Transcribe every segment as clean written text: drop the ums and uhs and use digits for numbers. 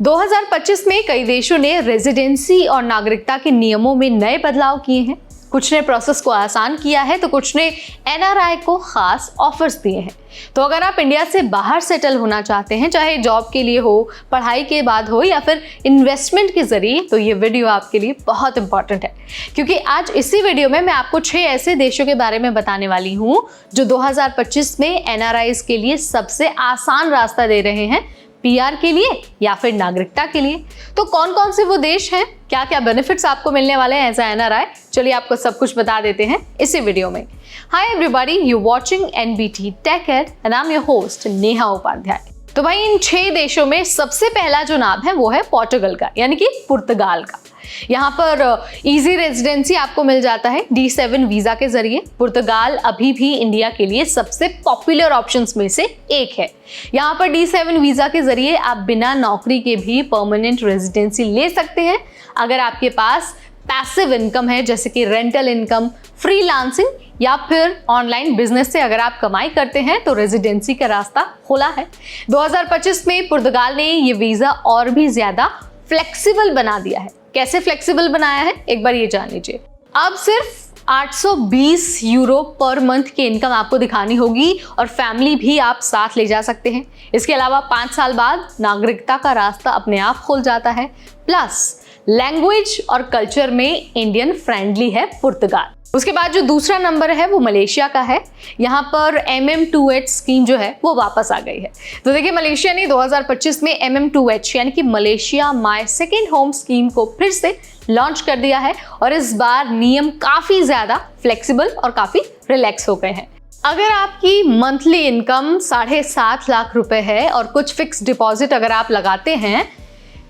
2025 में कई देशों ने रेजिडेंसी और नागरिकता के नियमों में नए बदलाव किए हैं। कुछ ने प्रोसेस को आसान किया है तो कुछ ने एनआरआई को खास ऑफर्स दिए हैं। तो अगर आप इंडिया से बाहर सेटल होना चाहते हैं, चाहे जॉब के लिए हो, पढ़ाई के बाद हो या फिर इन्वेस्टमेंट के जरिए, तो ये वीडियो आपके लिए बहुत इंपॉर्टेंट है, क्योंकि आज इसी वीडियो में मैं आपको 6 ऐसे देशों के बारे में बताने वाली हूँ जो 2025 में एनआरआईज के लिए सबसे आसान रास्ता दे रहे हैं, पीआर के लिए या फिर नागरिकता के लिए। तो कौन कौन से वो देश हैं, क्या क्या बेनिफिट्स आपको मिलने वाले हैं एज अ एनआरआई, चलिए आपको सब कुछ बता देते हैं इसी वीडियो में। Hi everybody, you watching NBT Tech Ed and I am your host Neha Upadhyay. तो भाई इन 6 देशों में सबसे पहला जो नाम है वो है पोर्टुगल का, यानी कि पुर्तगाल का। यहाँ पर इजी रेजिडेंसी आपको मिल जाता है D7 वीजा के जरिए। पुर्तगाल अभी भी इंडिया के लिए सबसे पॉपुलर ऑप्शंस में से एक है। यहाँ पर D7 वीजा के जरिए आप बिना नौकरी के भी परमानेंट रेजिडेंसी ले सकते हैं। अगर आपके पास पैसिव इनकम है, जैसे कि रेंटल इनकम, फ्रीलांसिंग या फिर ऑनलाइन बिजनेस से अगर आप कमाई करते हैं, तो रेजिडेंसी का रास्ता खुला है। 2025 में पुर्तगाल ने ये वीजा और भी ज्यादा फ्लेक्सिबल बना दिया है। कैसे फ्लेक्सिबल बनाया है, एक बार ये जान लीजिए। अब सिर्फ 820 यूरो पर मंथ की इनकम आपको दिखानी होगी और फैमिली भी आप साथ ले जा सकते हैं। इसके अलावा 5 साल बाद नागरिकता का रास्ता अपने आप खुल जाता है। प्लस लैंग्वेज और कल्चर में इंडियन फ्रेंडली है पुर्तगाल। उसके बाद जो दूसरा नंबर है वो मलेशिया का है। यहाँ पर MM2H स्कीम जो है वो वापस आ गई है। तो देखिए, मलेशिया ने 2025 में MM2H यानी कि Malaysia my second home scheme को फिर से लॉन्च कर दिया है और इस बार नियम काफी ज्यादा फ्लेक्सिबल और काफी रिलैक्स हो गए हैं। अगर आपकी मंथली इनकम 7.5 लाख रुपए है और कुछ फिक्स डिपॉजिट अगर आप लगाते हैं,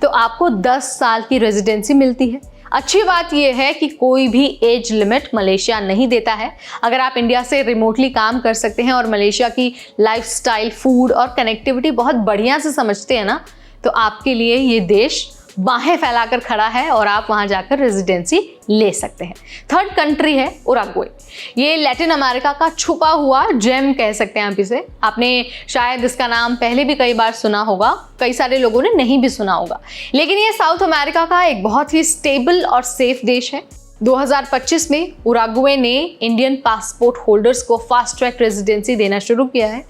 तो आपको 10 साल की रेजिडेंसी मिलती है। अच्छी बात यह है कि कोई भी एज लिमिट मलेशिया नहीं देता है। अगर आप इंडिया से रिमोटली काम कर सकते हैं और मलेशिया की लाइफस्टाइल, फूड और कनेक्टिविटी बहुत बढ़िया से समझते हैं ना, तो आपके लिए ये देश बाहें फैलाकर खड़ा है और आप वहां जाकर रेजिडेंसी ले सकते हैं। थर्ड कंट्री है उरुग्वे। ये लैटिन अमेरिका का छुपा हुआ जेम कह सकते हैं आप इसे। आपने शायद इसका नाम पहले भी कई बार सुना होगा, कई सारे लोगों ने नहीं भी सुना होगा, लेकिन ये साउथ अमेरिका का एक बहुत ही स्टेबल और सेफ देश है। 2025 में उरुग्वे ने इंडियन पासपोर्ट होल्डर्स को फास्ट ट्रैक रेजिडेंसी देना शुरू किया है।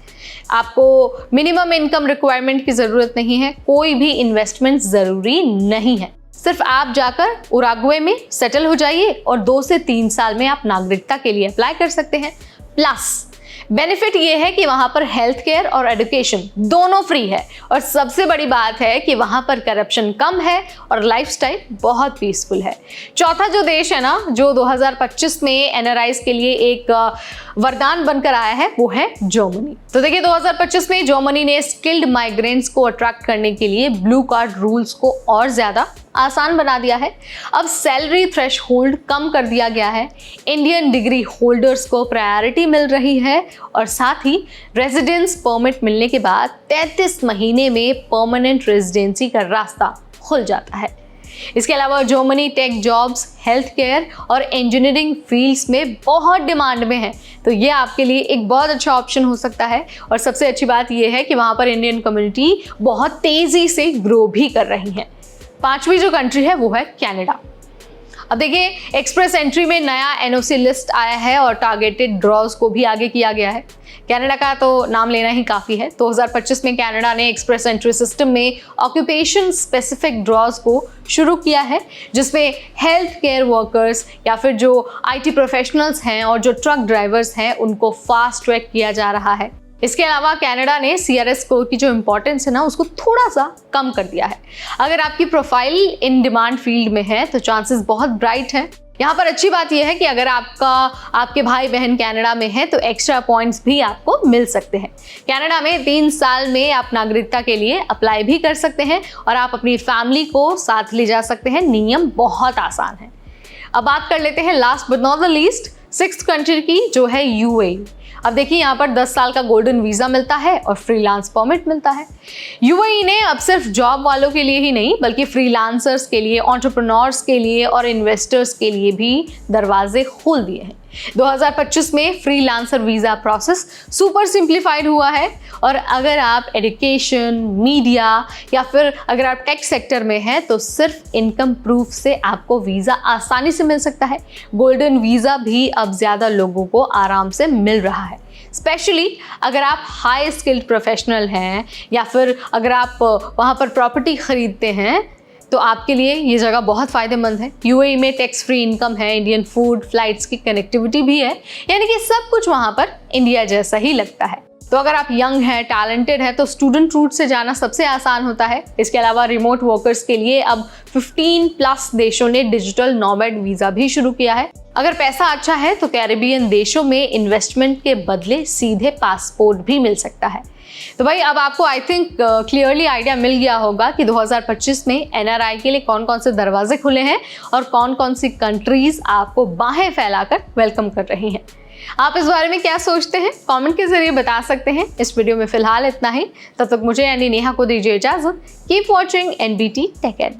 आपको मिनिमम इनकम रिक्वायरमेंट की जरूरत नहीं है, कोई भी इन्वेस्टमेंट जरूरी नहीं है। सिर्फ आप जाकर उरुग्वे में सेटल हो जाइए और 2 से 3 साल में आप नागरिकता के लिए अप्लाई कर सकते हैं। प्लस बेनिफिट ये है कि वहां पर हेल्थ केयर और एजुकेशन दोनों फ्री है और सबसे बड़ी बात है कि वहां पर करप्शन कम है और लाइफस्टाइल बहुत पीसफुल है। चौथा जो देश है ना, जो 2025 में एनआरआईज के लिए एक वरदान बनकर आया है, वो है जर्मनी। तो देखिए, 2025 में जर्मनी ने स्किल्ड माइग्रेंट्स को अट्रैक्ट करने के लिए ब्लू कार्ड रूल्स को और ज्यादा आसान बना दिया है। अब सैलरी थ्रेशहोल्ड कम कर दिया गया है, इंडियन डिग्री होल्डर्स को प्रायोरिटी मिल रही है और साथ ही रेजिडेंस परमिट मिलने के बाद 33 महीने में परमानेंट रेजिडेंसी का रास्ता खुल जाता है। इसके अलावा Germany tech jobs, health care और इंजीनियरिंग फील्ड्स में बहुत डिमांड में है, तो ये आपके लिए एक बहुत अच्छा ऑप्शन हो सकता है। और सबसे अच्छी बात ये है कि वहाँ पर इंडियन कम्युनिटी बहुत तेज़ी से ग्रो भी कर रही है। 5वीं जो कंट्री है वो है कनाडा। अब देखिए, एक्सप्रेस एंट्री में नया एनओसी लिस्ट आया है और टारगेटेड ड्रॉज को भी आगे किया गया है। कनाडा का तो नाम लेना ही काफ़ी है। 2025 में कनाडा ने एक्सप्रेस एंट्री सिस्टम में ऑक्यूपेशन स्पेसिफिक ड्रॉज को शुरू किया है, जिसमें हेल्थ केयर वर्कर्स या फिर जो IT प्रोफेशनल्स हैं और जो ट्रक ड्राइवर्स हैं, उनको फास्ट ट्रैक किया जा रहा है। इसके अलावा कनाडा ने CRS स्कोर की जो इंपॉर्टेंस है ना, उसको थोड़ा सा कम कर दिया है। अगर आपकी प्रोफाइल इन डिमांड फील्ड में है तो चांसेस बहुत ब्राइट हैं। यहाँ पर अच्छी बात यह है कि अगर आपके भाई बहन कनाडा में है तो एक्स्ट्रा पॉइंट्स भी आपको मिल सकते हैं। कनाडा में 3 साल में आप नागरिकता के लिए अप्लाई भी कर सकते हैं और आप अपनी फैमिली को साथ ले जा सकते हैं। नियम बहुत आसान है। अब बात कर लेते हैं last but not the least 6th country की, जो है UAE। अब देखिए, यहाँ पर 10 साल का गोल्डन वीजा मिलता है और फ्रीलांस परमिट मिलता है। UAE ने अब सिर्फ जॉब वालों के लिए ही नहीं, बल्कि फ्रीलांसर्स के लिए, एंटरप्रेन्योर्स के लिए और इन्वेस्टर्स के लिए भी दरवाजे खोल दिए हैं। 2025 में freelancer visa process super simplified हुआ है और अगर आप एजुकेशन, मीडिया या फिर अगर आप टेक सेक्टर में हैं तो सिर्फ इनकम प्रूफ से आपको वीज़ा आसानी से मिल सकता है। गोल्डन वीज़ा भी अब ज़्यादा लोगों को आराम से मिल रहा है, स्पेशली अगर आप हाई स्किल्ड प्रोफेशनल हैं या फिर अगर आप वहाँ पर प्रॉपर्टी खरीदते हैं तो आपके लिए ये जगह बहुत फ़ायदेमंद है। यूएई में टैक्स फ्री इनकम है, इंडियन फूड, फ्लाइट्स की कनेक्टिविटी भी है, यानी कि सब कुछ वहाँ पर इंडिया जैसा ही लगता है। तो अगर आप यंग हैं, टैलेंटेड हैं तो स्टूडेंट रूट से जाना सबसे आसान होता है। इसके अलावा रिमोट वर्कर्स के लिए अब 15+ देशों ने डिजिटल नोमैड वीज़ा भी शुरू किया है। अगर पैसा अच्छा है तो कैरेबियन देशों में इन्वेस्टमेंट के बदले सीधे पासपोर्ट भी मिल सकता है। तो भाई अब आपको आई थिंक क्लियरली आइडिया मिल गया होगा कि 2025 में एनआरआई के लिए कौन कौन से दरवाजे खुले हैं और कौन कौन सी कंट्रीज आपको बाहें फैलाकर वेलकम कर रही हैं। आप इस बारे में क्या सोचते हैं कमेंट के जरिए बता सकते हैं। इस वीडियो में फिलहाल इतना ही, तब तक मुझे यानी नेहा को दीजिए इजाजत। Keep watching NBT Tech add.